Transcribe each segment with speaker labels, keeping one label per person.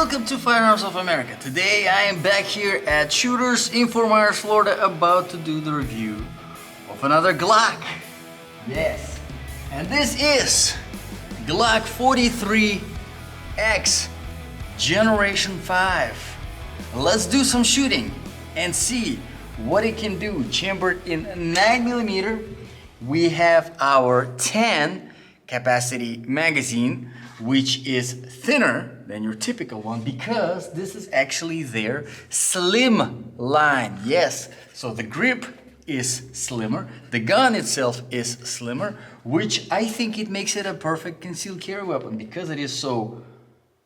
Speaker 1: welcome to Firearms of America. Today I am back here at Shooters in Fort Myers, Florida, about to do the review of another Glock. Yes, and this is Glock 43X Generation 5. Let's do some shooting and see what it can do. Chambered in 9mm, we have our 10 capacity magazine, which is thinner than your typical one because this is actually their slim line. Yes, so the grip is slimmer, the gun itself is slimmer, which I think it makes it a perfect concealed carry weapon because it is so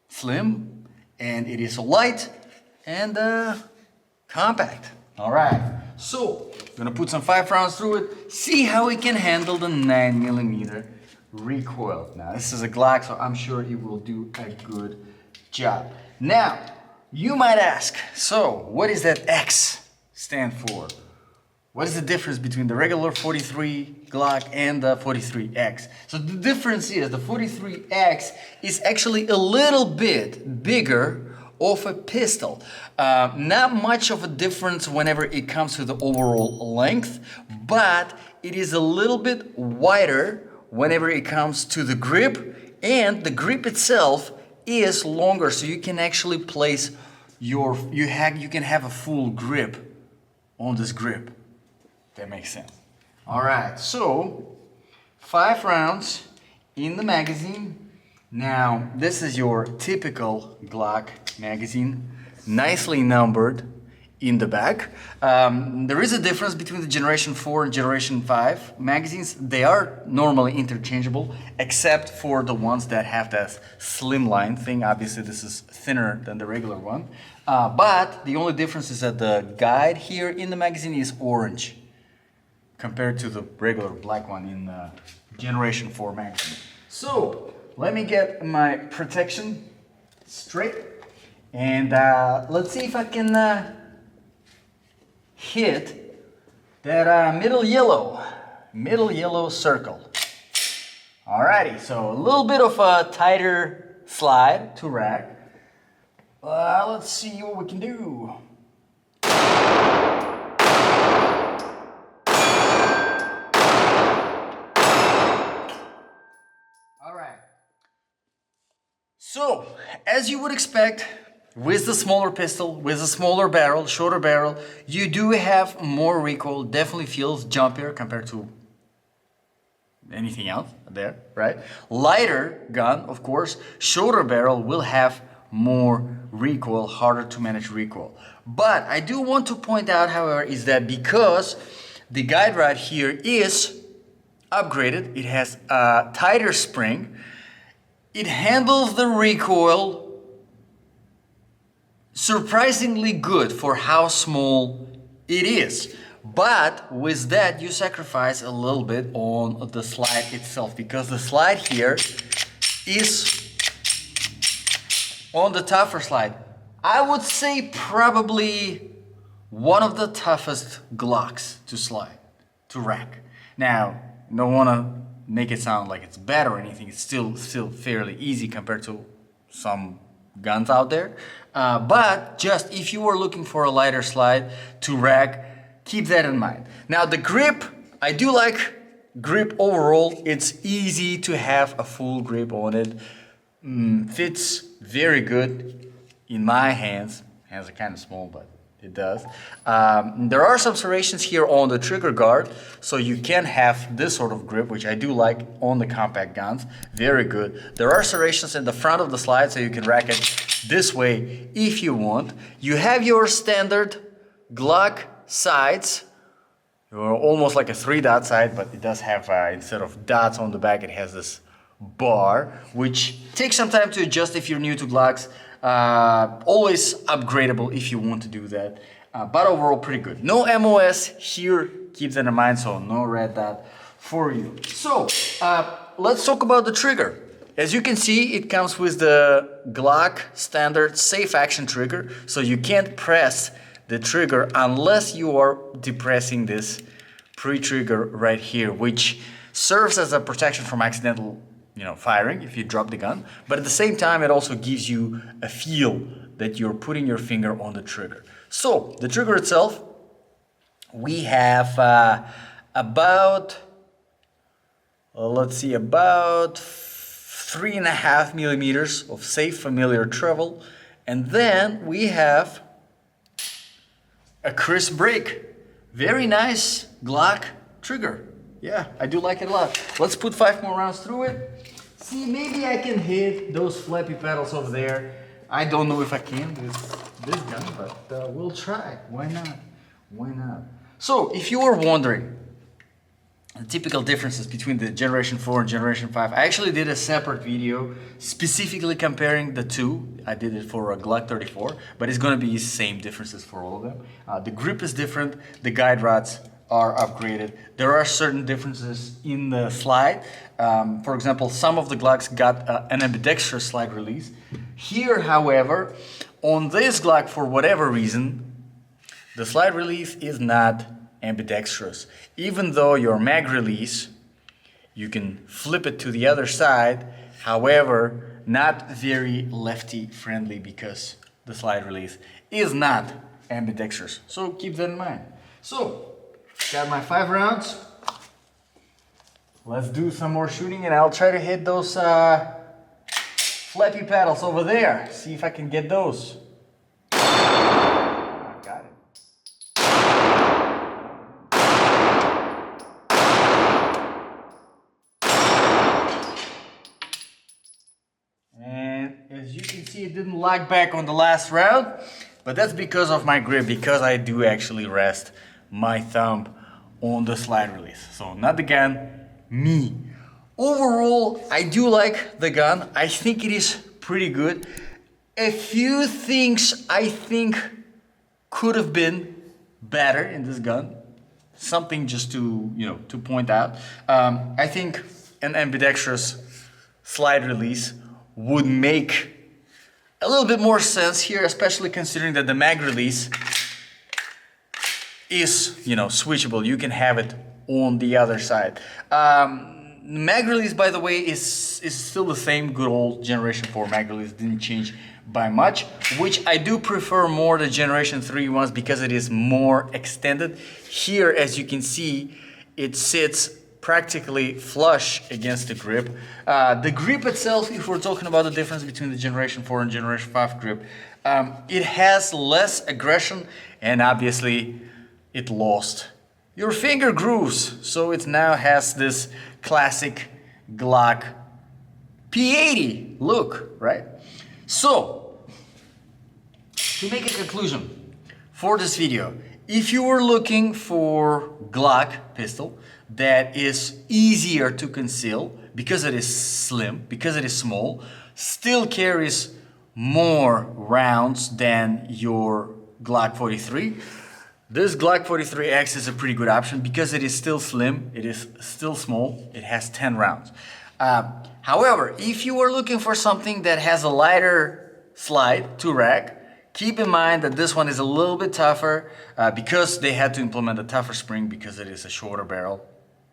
Speaker 1: slim and it is so light and compact. All right, so I'm gonna put some 5 rounds through it, see how it can handle the 9mm recoil. Now this is a Glock, so I'm sure it will do a good job. Now you might ask, so what does that X stand for? What is the difference between the regular 43 Glock and the 43X? So the difference is the 43X is actually a little bit bigger of a pistol. Not much of a difference whenever it comes to the overall length, but it is a little bit wider whenever it comes to the grip, and the grip itself is longer, so you can actually place you can have a full grip on this grip. That makes sense. All right, so 5 rounds in the magazine. Now this is your typical Glock magazine, nicely numbered in the back. There is a difference between the Generation 4 and Generation 5 magazines. They are normally interchangeable, except for the ones that have that slimline thing. Obviously, this is thinner than the regular one. But the only difference is that the guide here in the magazine is orange, compared to the regular black one in the Generation 4 magazine. So, let me get my protection straight, and let's see if I can hit that middle yellow circle. Alrighty, so a little bit of a tighter slide to rack. Let's see what we can do. Alright. So, as you would expect, with the smaller pistol, with a smaller barrel, shorter barrel, you do have more recoil. Definitely feels jumpier compared to anything else there, right? Lighter gun, of course, shorter barrel will have more recoil, harder to manage recoil. But I do want to point out, however, is that because the guide rod here is upgraded, it has a tighter spring, it handles the recoil surprisingly good for how small it is. But with that, you sacrifice a little bit on the slide itself, because the slide here is on the tougher slide. I would say probably one of the toughest Glocks to slide, to rack. Now, don't want to make it sound like it's bad or anything. It's still fairly easy compared to some guns out there. But just if you were looking for a lighter slide to rack, keep that in mind. Now the grip, I do like grip overall. It's easy to have a full grip on it. Fits very good in my hands. Hands are kind of small, but it does. There are some serrations here on the trigger guard, so you can have this sort of grip, which I do like on the compact guns. Very good. There are serrations in the front of the slide, so you can rack it this way if you want. You have your standard Glock sights. You're almost like a 3-dot sight, but it does have, instead of dots on the back, it has this bar, which takes some time to adjust if you're new to Glocks. Always upgradable if you want to do that, but overall pretty good. No MOS here, keep that in mind, so no red dot for you. So let's talk about the trigger. As you can see, it comes with the Glock standard safe action trigger, so you can't press the trigger unless you are depressing this pre-trigger right here, which serves as a protection from accidental firing if you drop the gun, but at the same time it also gives you a feel that you're putting your finger on the trigger. So the trigger itself, we have about 3.5 millimeters of safe familiar travel, and then we have a crisp break. Very nice Glock trigger. Yeah, I do like it a lot. Let's put 5 more rounds through it. See, maybe I can hit those flappy pedals over there. I don't know if I can with this gun, but we'll try. Why not? Why not? So, if you were wondering the typical differences between the Generation 4 and Generation 5, I actually did a separate video specifically comparing the two. I did it for a Glock 34, but it's going to be the same differences for all of them. The grip is different, the guide rods are upgraded. There are certain differences in the slide. For example, some of the Glocks got an ambidextrous slide release. Here, however, on this Glock, for whatever reason, the slide release is not ambidextrous. Even though your mag release, you can flip it to the other side, however, not very lefty friendly because the slide release is not ambidextrous. So keep that in mind. So, got my 5 rounds. Let's do some more shooting and I'll try to hit those flappy paddles over there. See if I can get those. I got it. And as you can see, it didn't lock back on the last round, but that's because of my grip, because I do actually rest my thumb on the slide release. So not the gun, me. Overall, I do like the gun. I think it is pretty good. A few things I think could have been better in this gun. Something just to to point out. I think an ambidextrous slide release would make a little bit more sense here, especially considering that the mag release is switchable. You can have it on the other side. Mag release, by the way, is still the same good old Generation 4 mag release. Didn't change by much, which I do prefer more the Generation 3 ones because it is more extended. Here, as you can see, it sits practically flush against the grip. The grip itself, if we're talking about the difference between the Generation 4 and Generation 5 grip, it has less aggression, and obviously it lost your finger grooves, so it now has this classic Glock P80 look, right? So, to make a conclusion for this video, if you were looking for Glock pistol that is easier to conceal because it is slim, because it is small, still carries more rounds than your Glock 43, this Glock 43X is a pretty good option because it is still slim, it is still small, it has 10 rounds. However, if you are looking for something that has a lighter slide to rack, keep in mind that this one is a little bit tougher because they had to implement a tougher spring because it is a shorter barrel.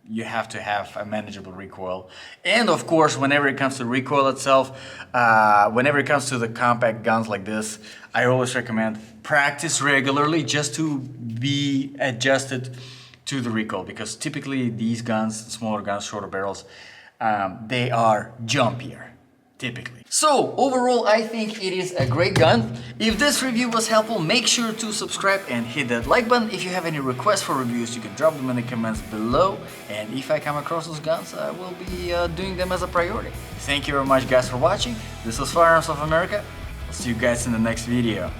Speaker 1: You have to have a manageable recoil. And of course, whenever it comes to recoil itself, whenever it comes to the compact guns like this, I always recommend practice regularly just to be adjusted to the recoil, because typically these guns, smaller guns, shorter barrels, they are jumpier. Typically. So overall, I think it is a great gun. If this review was helpful, make sure to subscribe and hit that like button. If you have any requests for reviews, you can drop them in the comments below. And if I come across those guns, I will be doing them as a priority. Thank you very much, guys, for watching. This was Firearms of America. I'll see you guys in the next video.